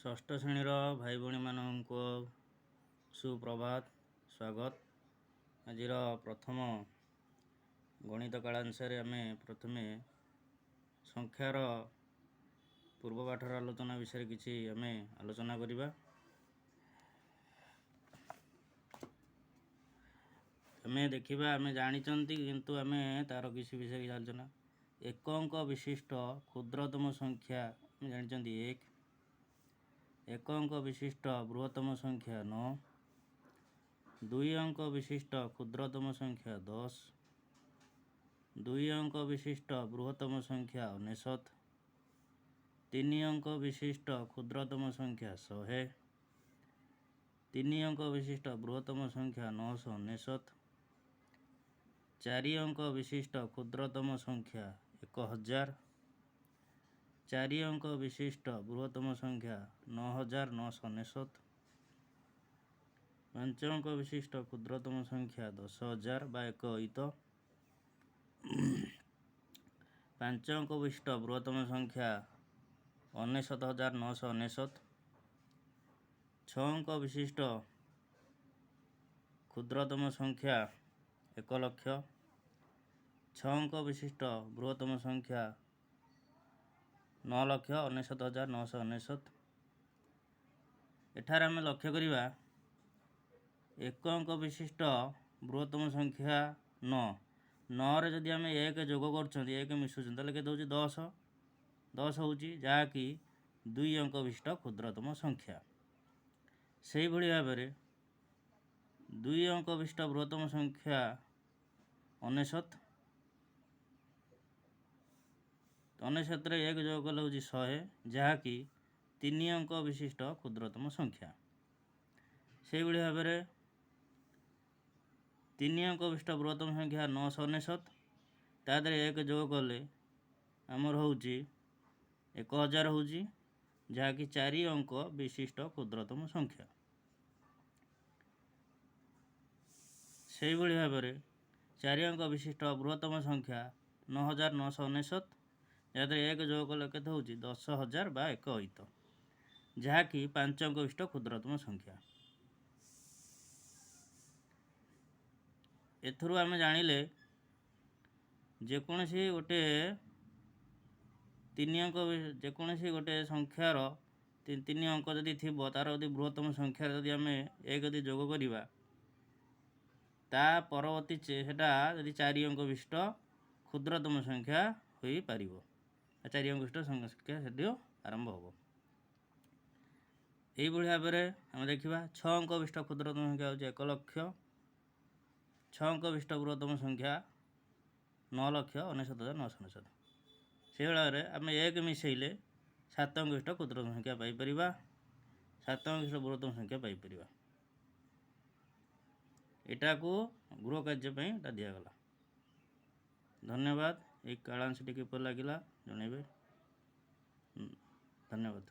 ଷଷ୍ଠ ଶ୍ରେଣୀର ଭାଇ ଭଉଣୀମାନଙ୍କୁ ସୁପ୍ରଭାତ, ସ୍ୱାଗତ। ଆଜିର ପ୍ରଥମ ଗଣିତ କାଳାଂଶରେ ଆମେ ପ୍ରଥମେ ସଂଖ୍ୟାର ପୂର୍ବ ପାଠର ଆଲୋଚନା ବିଷୟରେ କିଛି ଆମେ ଆଲୋଚନା କରିବା। ଆମେ ଦେଖିବା, ଆମେ ଜାଣିଛନ୍ତି କିନ୍ତୁ ଆମେ ତା'ର କିଛି ବିଷୟରେ ଆଲୋଚନା। ଏକ ଅଙ୍କ ବିଶିଷ୍ଟ କ୍ଷୁଦ୍ରତମ ସଂଖ୍ୟା ଆମେ ଜାଣିଛନ୍ତି 1। ଏକ ଅଙ୍କ ବିଶିଷ୍ଟ ବୃହତ୍ତମ ସଂଖ୍ୟା 9। 2 ଅଙ୍କ ବିଶିଷ୍ଟ କ୍ଷୁଦ୍ରତମ ସଂଖ୍ୟା 10। 2 ଅଙ୍କ ବିଶିଷ୍ଟ ବୃହତ୍ତମ ସଂଖ୍ୟା 99। 3 ଅଙ୍କ ବିଶିଷ୍ଟ କ୍ଷୁଦ୍ରତମ ସଂଖ୍ୟା 100। 3 ଅଙ୍କ ବିଶିଷ୍ଟ ବୃହତ୍ତମ ସଂଖ୍ୟା 999। 4 ଅଙ୍କ ବିଶିଷ୍ଟ କ୍ଷୁଦ୍ରତମ ସଂଖ୍ୟା 1000। 4 ଅଙ୍କ ବିଶିଷ୍ଟ ବୃହତ୍ତମ ସଂଖ୍ୟା 9999। 5 ଅଙ୍କ ବିଶିଷ୍ଟ କ୍ଷୁଦ୍ରତମ ସଂଖ୍ୟା 10000 ବା 1 ଅୟୁତ। 5 ଅଙ୍କ ବିଶିଷ୍ଟ ବୃହତ୍ତମ ସଂଖ୍ୟା 99999। 6 ଅଙ୍କ ବିଶିଷ୍ଟ କ୍ଷୁଦ୍ରତମ ସଂଖ୍ୟା 1 ଲକ୍ଷ। 6 ଅଙ୍କ ବିଶିଷ୍ଟ ବୃହତ୍ତମ ସଂଖ୍ୟା 9,99,999। ଏଠାରେ ଆମେ ଲକ୍ଷ୍ୟ କରିବା 1 ଅଙ୍କ ବିଶିଷ୍ଟ ବୃହତ୍ତମ ସଂଖ୍ୟା 9। 9ରେ ଯଦି ଆମେ 1 ଯୋଗ କରୁଛନ୍ତି, 1 ମିଶୁଛନ୍ତି, ତାହେଲେ କେତେ ହେଉଛି 10। 10 ହେଉଛି, ଯାହାକି 2 ଅଙ୍କ ବିଶିଷ୍ଟ କ୍ଷୁଦ୍ରତମ ସଂଖ୍ୟା। ସେହିଭଳି ଭାବରେ 2 ଅଙ୍କ ବିଶିଷ୍ଟ ବୃହତ୍ତମ ସଂଖ୍ୟା 99। 99ରେ 1 ଯୋଗ କଲେ ହେଉଛି 100, ଯାହାକି 3 ଅଙ୍କ ବିଶିଷ୍ଟ କ୍ଷୁଦ୍ରତମ ସଂଖ୍ୟା। ସେହିଭଳି ଭାବରେ 3 ଅଙ୍କ ବିଶିଷ୍ଟ ବୃହତ୍ତମ ସଂଖ୍ୟା 999, ତା ଦେହରେ 1 ଯୋଗ କଲେ ଆମର ହେଉଛି 1000 ହେଉଛି, ଯାହାକି 4 ଅଙ୍କ ବିଶିଷ୍ଟ କ୍ଷୁଦ୍ରତମ ସଂଖ୍ୟା। ସେହିଭଳି ଭାବରେ 4 ଅଙ୍କ ବିଶିଷ୍ଟ ବୃହତ୍ତମ ସଂଖ୍ୟା 9999, ଯାହାଦେହରେ 1 ଯୋଗ କଲେ କେତେ ହେଉଛି 10000 ବା 1 ଅୟୁତ, ଯାହାକି 5 ଅଙ୍କ ବିଶିଷ୍ଟ କ୍ଷୁଦ୍ରତମ ସଂଖ୍ୟା। ଏଥିରୁ ଆମେ ଜାଣିଲେ ଯେକୌଣସି ଗୋଟେ ସଂଖ୍ୟାର 3 ଅଙ୍କ ଯଦି ଥିବ, ତା'ର ଯଦି ବୃହତ୍ତମ ସଂଖ୍ୟାରେ ଯଦି ଆମେ 1 ଯଦି ଯୋଗ କରିବା, ତା ପରବର୍ତ୍ତୀ ସେଟା ଯଦି 4 ଅଙ୍କ ବିଶିଷ୍ଟ କ୍ଷୁଦ୍ରତମ ସଂଖ୍ୟା ହୋଇପାରିବ। 4 ଅଙ୍କ ବିଶିଷ୍ଟ ସଂଖ୍ୟା ସେଠି ଆରମ୍ଭ ହେବ। ଏହିଭଳି ଭାବରେ ଆମେ ଦେଖିବା 6 ଅଙ୍କ ବିଶିଷ୍ଟ କ୍ଷୁଦ୍ରତମ ସଂଖ୍ୟା ହେଉଛି 1 ଲକ୍ଷ। 6 ଅଙ୍କ ବିଶିଷ୍ଟ ବୃହତ୍ତମ ସଂଖ୍ୟା 9,99,999। ସେହିଭଳି ଭାବରେ ଆମେ 1 ମିଶାଇଲେ 7 ଅଙ୍କ ବିଶିଷ୍ଟ କ୍ଷୁଦ୍ରତମ ସଂଖ୍ୟା ପାଇପାରିବା। 7 ଅଙ୍କ ବିଶିଷ୍ଟ ବୃହତ୍ତମ ସଂଖ୍ୟା ପାଇପାରିବା। ଏଟାକୁ ଗୃହ କାର୍ଯ୍ୟ ପାଇଁ ଏଟା ଦିଆଗଲା। ଧନ୍ୟବାଦ। ଏହି କାଳାଂଶଟି କିପରି ଲାଗିଲା ଜଣାଇବେ। ଧନ୍ୟବାଦ।